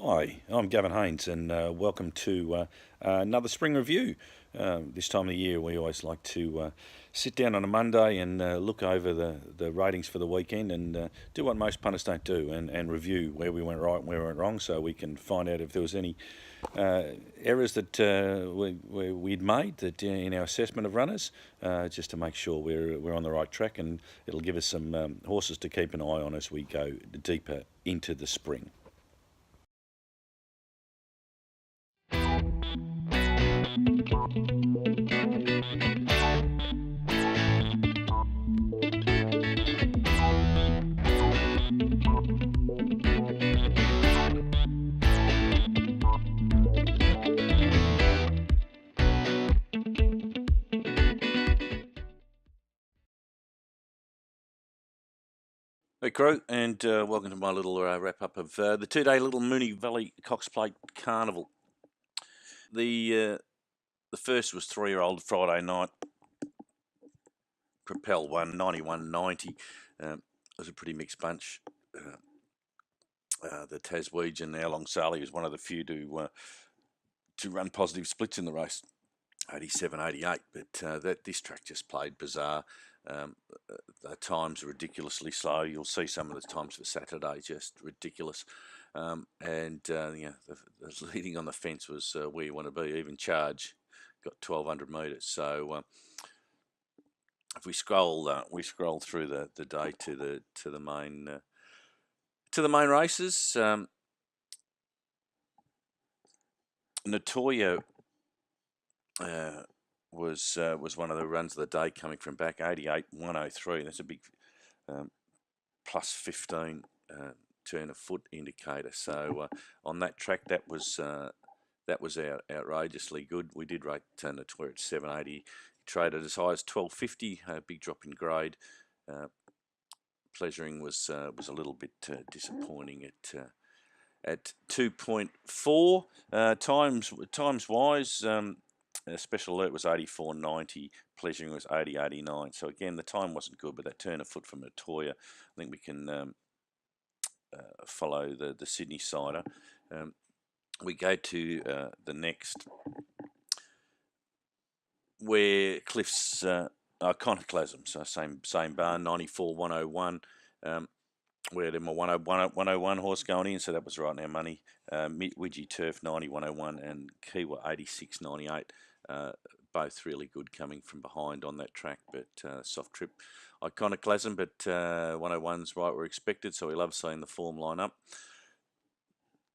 Hi, I'm Gavin Haynes, and welcome to another spring review. This time of the year, we always like to sit down on a Monday and look over the ratings for the weekend and do what most punters don't do and review where we went right and where we went wrong, so we can find out if there was any errors that we'd made that in our assessment of runners, just to make sure we're on the right track, and it'll give us some horses to keep an eye on as we go deeper into the spring. Hey crew, and welcome to my little wrap-up of the two-day little Moonee Valley Cox Plate Carnival. The first was 3-year-old Friday night. Propel won 91.90. It was a pretty mixed bunch. The Taswegian, How Long Sally, was one of the few to run positive splits in the race. 87.88, but this track just played bizarre. The times are ridiculously slow. You'll see some of the times for Saturday just ridiculous. The leading on the fence was where you want to be. Even Charge got 1,200 metres. So if we scroll through the day to the main races, Natoya was one of the runs of the day, coming from back 88.103. That's a big plus 15 turn of foot indicator. So on that track, that was outrageously good. We did rate Natoya at 780. Traded as high as 1250. A big drop in grade. Pleasuring was a little bit disappointing at 2.4 times wise. Special alert was 84.90, pleasuring was 80.89. So again, the time wasn't good, but that turn of foot from Natoya, I think we can follow the Sydney sider. We go to the next, where Cliff's Iconoclasm, so same barn, 94.101. Where them a 101 horse going in, so that was right in our money. Widgie Turf 90.101 and Kiwa 86.98. Both really good coming from behind on that track, but soft trip Iconoclasm, but 101's right where expected, so we love seeing the form line up.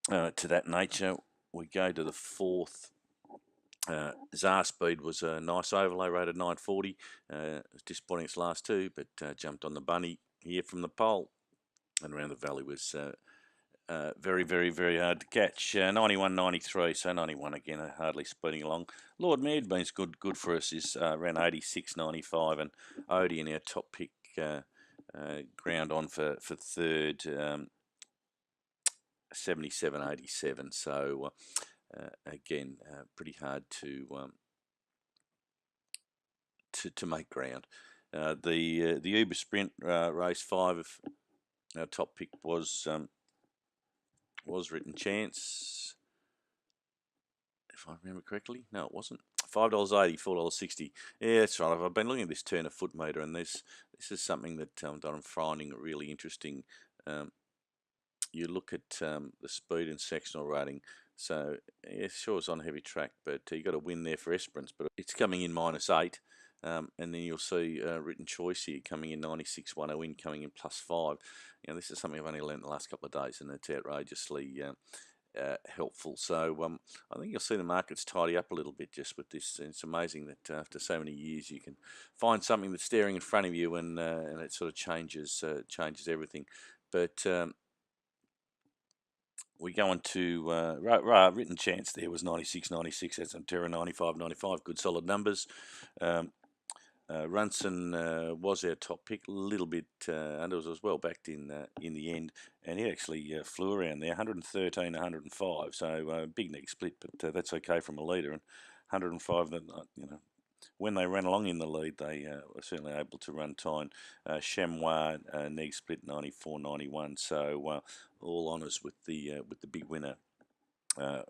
To that nature, we go to the fourth. Czar Speed was a nice overlay, rated 940. It was disappointing its last two, but jumped on the bunny here from the pole. And around the valley was very, very, very hard to catch. 91.93, so 91 again, hardly speeding along. Lord Maidbean's good for us, is around 86.95, and Odie in our top pick, ground on for third, 77.87. So again, pretty hard to make ground. The Uber Sprint race 5. Our top pick was Written Chance, if I remember correctly. No, it wasn't. $5.80, $4.60. Yeah, that's right. I've been looking at this turn of foot meter, and this is something that I'm finding really interesting. You look at the speed and sectional rating. So yeah, sure, it's on heavy track, but you got a win there for Esperance, but it's coming in -8. And then you'll see Written Choice here coming in 96.10 in, coming in +5. This is something I've only learned the last couple of days, and it's outrageously helpful. So I think you'll see the markets tidy up a little bit just with this. It's amazing that after so many years, you can find something that's staring in front of you, and it sort of changes everything. But we go on to Written Chance. There was 96.96. That's on Terra 95.95. Good solid numbers. Runson was our top pick, a little bit under. Was well backed in the end, and he actually flew around there, 113, 105. So big neck split, but that's okay from a leader. And 105, when they ran along in the lead, they were certainly able to run time. Chamois neg split 94.91. So all honours with the big winner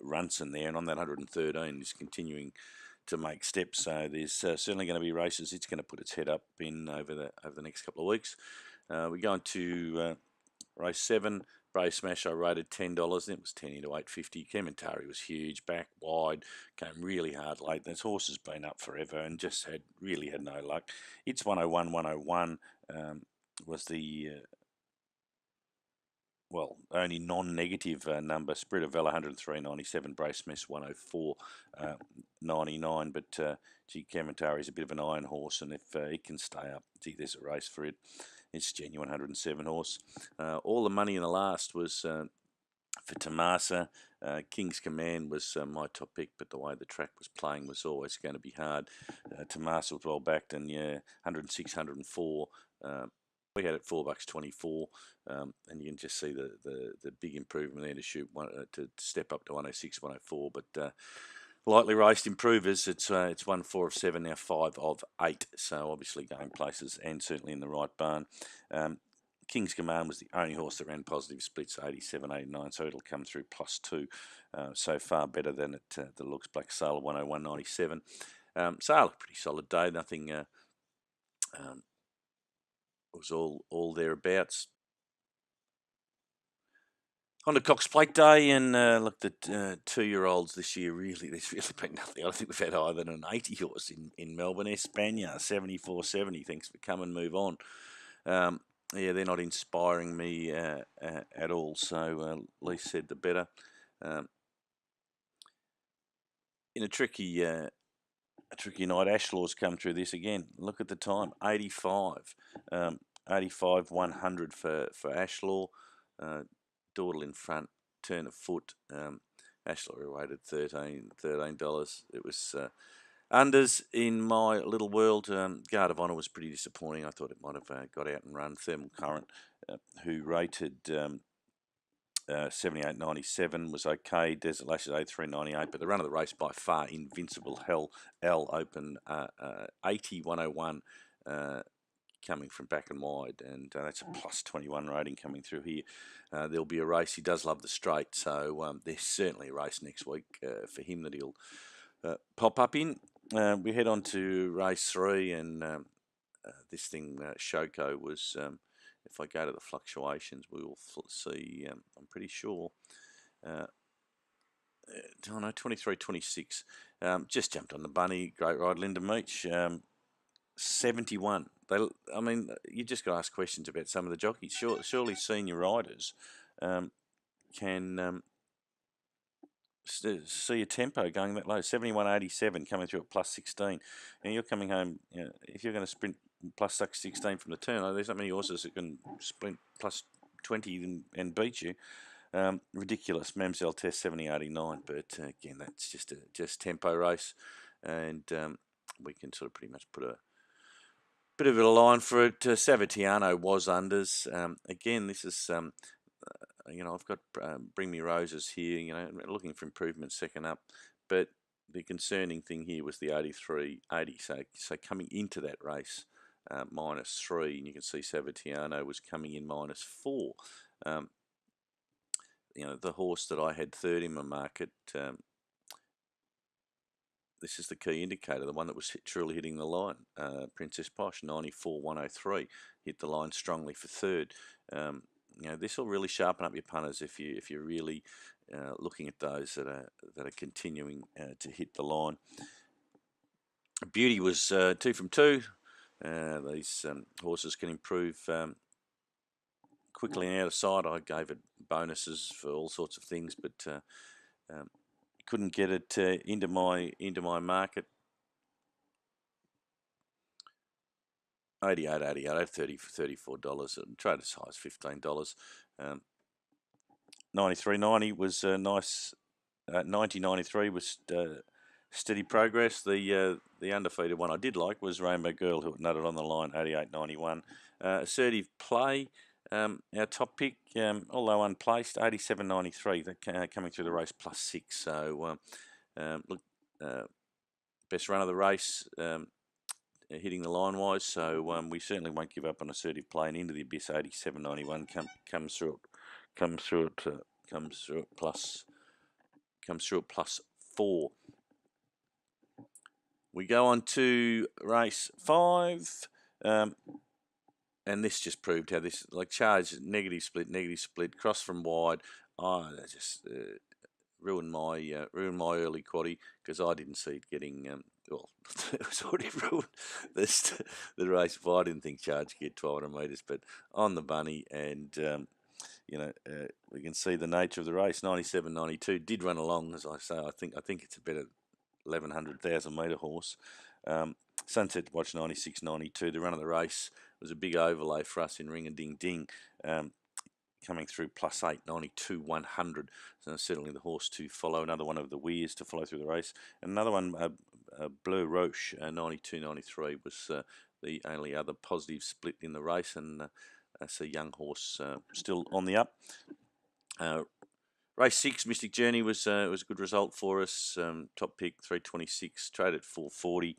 Runson there, and on that 113 is continuing to make steps. So there's certainly going to be races it's going to put its head up in over the next couple of weeks. We're going to race 7. Brave Smash I rated $10. It was 10 into 850. Kementari was huge, back wide, came really hard late. This horse has been up forever and just really had no luck. It's 101, 101 was the only non-negative number. Spirit of Valor 103.97, Brave Smash 104.99. But gee, Kementari is a bit of an iron horse, and if it can stay up, gee, there's a race for it. It's genuine 107 horse. All the money in the last was for Tomasa. King's Command was my top pick, but the way the track was playing was always going to be hard. Tomasa was well backed, and yeah, 106, 104. We had it $4.24, and you can just see the big improvement there to shoot to step up to 106, 104. But lightly raced improvers, it's 1 4 of 7 now, 5 of 8. So obviously going places and certainly in the right barn. King's Command was the only horse that ran positive splits, 87, 89, so it'll come through +2. So far better than it the looks. Black Sailor 101.97. Sailor, pretty solid day. Nothing was all thereabouts. On the Cox Plate Day, and looked at 2-year-olds this year. Really, there's really been nothing. I think we've had higher than an 80 horse in Melbourne. Espana 74.70. Thanks for coming. Move on. Yeah, they're not inspiring me at all. So least said the better. In a tricky night, Ashlaw's come through this again. Look at the time, 85. 85, 100 for Ashlaw. Dawdle in front, turn of foot. Ashlaw rated $13. It was unders in my little world. Guard of Honour was pretty disappointing. I thought it might have got out and run. Thermal Current, who rated 78.97 was okay. Desert Lashes 83.98, but the run of the race by far, Invincible Hell L Open 80.101. Coming from back and wide, and that's a +21 rating coming through here. There'll be a race. He does love the straight, so there's certainly a race next week for him that he'll pop up in. We head on to race 3, and this thing, Shoko, was, if I go to the fluctuations, we will see, I'm pretty sure, 23.26. Just jumped on the bunny. Great ride, Linda Meach. 71. I mean, you just got to ask questions about some of the jockeys. Surely senior riders can see a tempo going that low. 71.87 coming through at +16. Now you're coming home. If you're going to sprint +16 from the turn, there's not many horses that can sprint +20 and beat you. Ridiculous. Mamselle Test 70.89, but again, that's just tempo race, and we can sort of pretty much put a bit of a line for it. Savatiano was unders. Again, this is, I've got Bring Me Roses here, looking for improvement second up. But the concerning thing here was the 83.80. So coming into that race, -3, and you can see Savatiano was coming in -4. The horse that I had third in my market, this is the key indicator, the one that was truly hitting the line. Princess Posh, 94.103, hit the line strongly for third. This will really sharpen up your punters if you're really looking at those that are continuing to hit the line. Beauty was 2 from 2. These horses can improve quickly and out of sight. I gave it bonuses for all sorts of things, but couldn't get it into my market. 88, $34, and trade as high as $15. 93.90 was nice. 90.93 was steady progress. The undefeated one I did like was Rainbow Girl, who nutted on the line, 88.91. Assertive Play, our top pick, although unplaced, 87.93. That coming through the race +6. So look, best run of the race, hitting the line wise. So we certainly won't give up on Assertive Play, and Into the Abyss, 87.91 comes through it comes through at +4. We go on to race 5. And this just proved how this, like, charge, negative split, cross from wide. Oh, that just ruined my early quaddie, because I didn't see it getting, well, it was already ruined the race. Well, I didn't think charge could get 1200 metres, but on the bunny, and we can see the nature of the race. 97.92 did run along, as I say. I think it's a better 1,100,000 metre horse. Sunset Watch 96.92. The run of the race was a big overlay for us in Ring a Ding Ding, coming through +8, 92.100. So certainly the horse to follow. Another one of the Weirs to follow through the race. And another one, Bleu Roche, 92.93 was the only other positive split in the race, and that's a young horse still on the up. Race 6, Mystic Journey, was a good result for us. Top pick 326, traded at 440,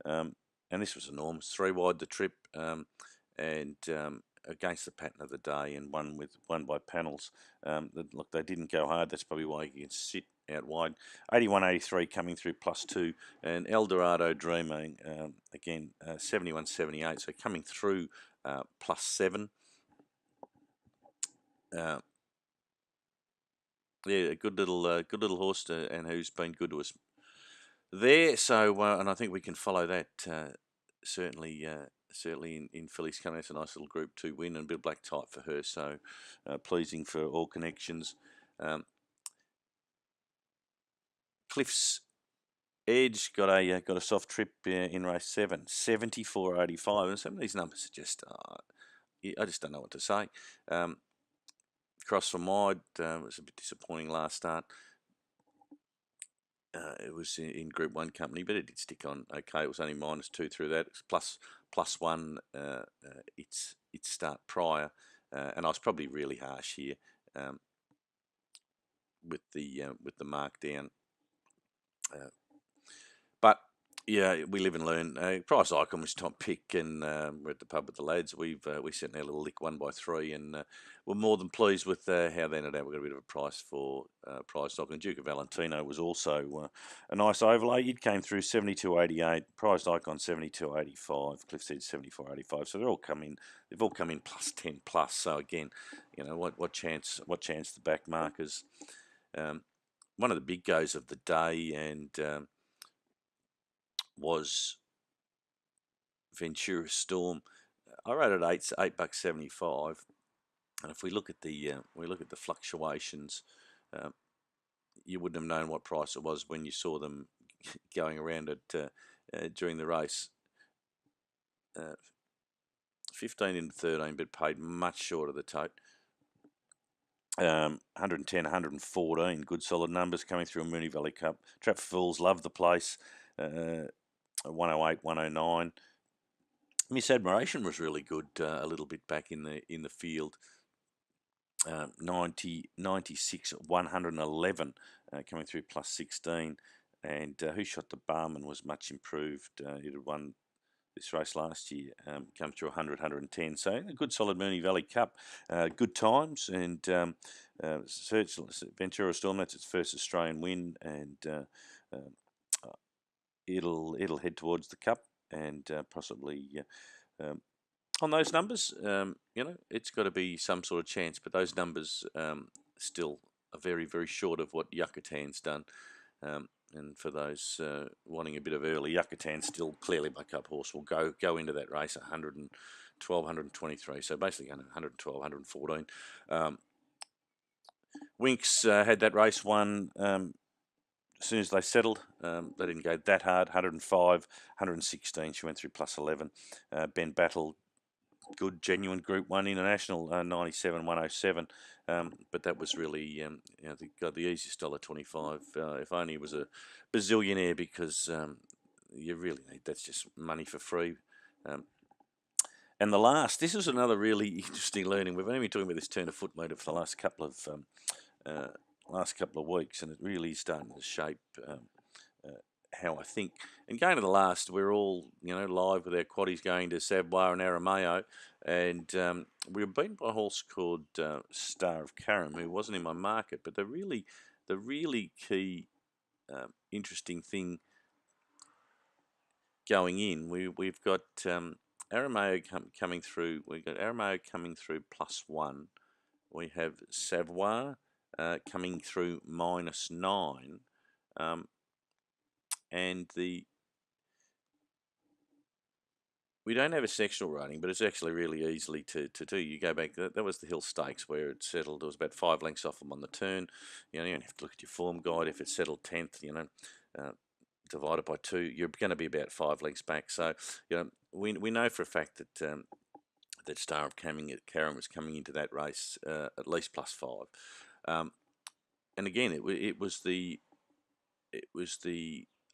and this was enormous. 3 wide the trip, and against the pattern of the day, and won by panels. Look, they didn't go hard. That's probably why you can sit out wide. 81.83 coming through +2, and Eldorado Dreaming again 71.78. So coming through +7. Yeah, a good little horse, and who's been good to us there. So, and I think we can follow that certainly in Phillies coming. That's a nice little Group 2 win, and a bit of black type for her. So pleasing for all connections. Cliff's Edge got a soft trip in race 7, 74.85, and some of these numbers are just I just don't know what to say. Cross from wide was a bit disappointing last start. It was in Group 1 company, but it did stick on okay. It was only -2 through that. +1 its start prior, and I was probably really harsh here with the mark down. But yeah, we live and learn. Price Icon was top pick, and we're at the pub with the lads. We sent our little lick 1 by 3, and we're more than pleased with how they ended out. We've got a bit of a price for Price Icon. Duke of Valentino was also a nice overlay. It came through 72.88. Price Icon 72.85. Cliff said 74.85. So they've all come in +10 plus. So again, what chance the back markers. One of the big goes of the day, and was Ventura Storm. I rated $8.75, and if we look at the fluctuations, you wouldn't have known what price it was when you saw them going around it during the race. 15 into 13, but paid much short of the tote. 110, 114, good solid numbers coming through a Moonee Valley Cup. Trap for Fools, love the place. 108, 109. Miss Admiration was really good a little bit back in the field. 90, 96, 111 coming through +16. And Who Shot the Barman was much improved. It had won this race last year, come through 100, 110. So a good solid Moonee Valley Cup. Good times, and Ventura Storm, that's its first Australian win, and it'll head towards the Cup, and possibly on those numbers, it's got to be some sort of chance. But those numbers still are very, very short of what Yucatan's done. And for those wanting a bit of early, Yucatan still clearly my Cup horse will go into that race 112, 123. So basically 112, 114. Winks had that race won as soon as they settled. They didn't go that hard. 105, 116. She went through +11. Ben Battle, good genuine Group 1 international, 97, 107. But that was really, they got the easiest $1.25. If only it was a bazillionaire, because you really need, that's just money for free. And the last, this was another really interesting learning. We've only been talking about this turn of foot meter for the last couple of weeks, and it really is starting to shape how I think. And going to the last, we're all live with our quaddies going to Savoie and Aramayo, and we were beaten by a horse called Star of Karam, who wasn't in my market. But the really key interesting thing going in, we've got Arameo coming through. We've got Arameo coming through +1. We have Savoir coming through -9, and we don't have a sectional rating, but it's actually really easily to do. You go back, that was the Hill Stakes where it settled. It was about 5 lengths off them on the turn. You don't have to look at your form guide. If it settled 10th, divided by 2, you're going to be about 5 lengths back. So, we know for a fact that that Star of Karam was coming into that race at least +5. And again, it was the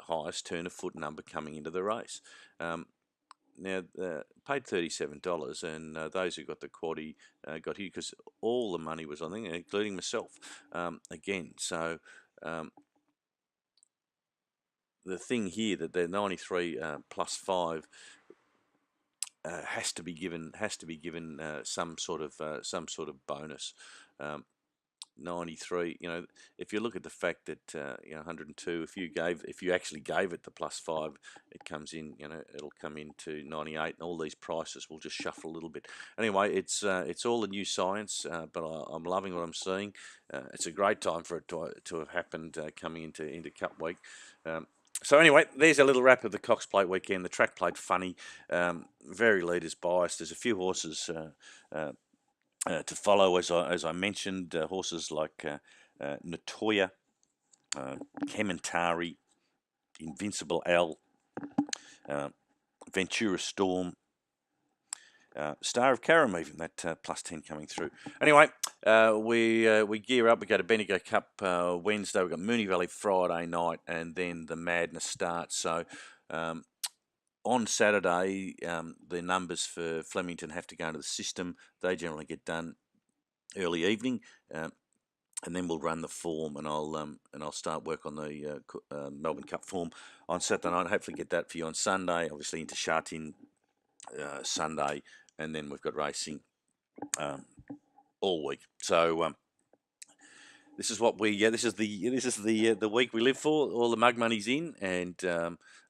highest turn of foot number coming into the race. Now, paid $37, and those who got the quaddie got here because all the money was on there, including myself. Again, so the thing here that the 93 +5 has to be given some sort of bonus. 93, if you look at the fact that 102, if you actually gave it the +5, it comes in, it'll come into 98, and all these prices will just shuffle a little bit. Anyway, it's all a new science, but I'm loving what I'm seeing. It's a great time for it to have happened coming into Cup Week. So anyway, there's a little wrap of the Cox Plate weekend. The track played funny, very leaders biased. There's a few horses to follow, as I mentioned, horses like Natoya, Kementari, Invincible L, Ventura Storm, Star of Karam, even that +10 coming through. Anyway, we gear up. We go to Bendigo Cup Wednesday. We've got Moonee Valley Friday night, and then the madness starts. So on Saturday, the numbers for Flemington have to go into the system. They generally get done early evening, and then we'll run the form, and I'll start work on the Melbourne Cup form on Saturday night. Hopefully, get that for you on Sunday. Obviously, into Shatin Sunday, and then we've got racing all week. So this is what this is the week we live for. All the mug money's in, and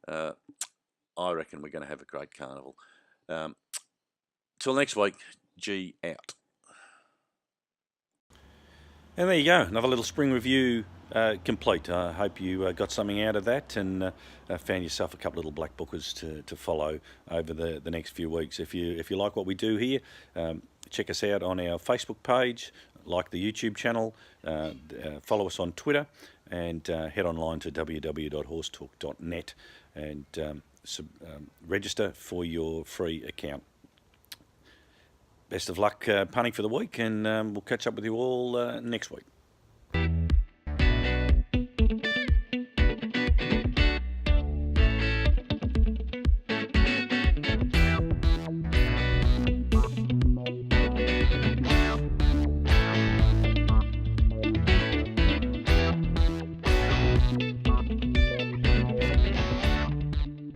I reckon we're going to have a great carnival. Till next week, G out. And there you go, another little spring review complete. I hope you got something out of that and found yourself a couple little black bookers to follow over the next few weeks. If you like what we do here, check us out on our Facebook page, like the YouTube channel, follow us on Twitter, and head online to www.horsetorque.net and register for your free account. Best of luck punting for the week, and we'll catch up with you all next week.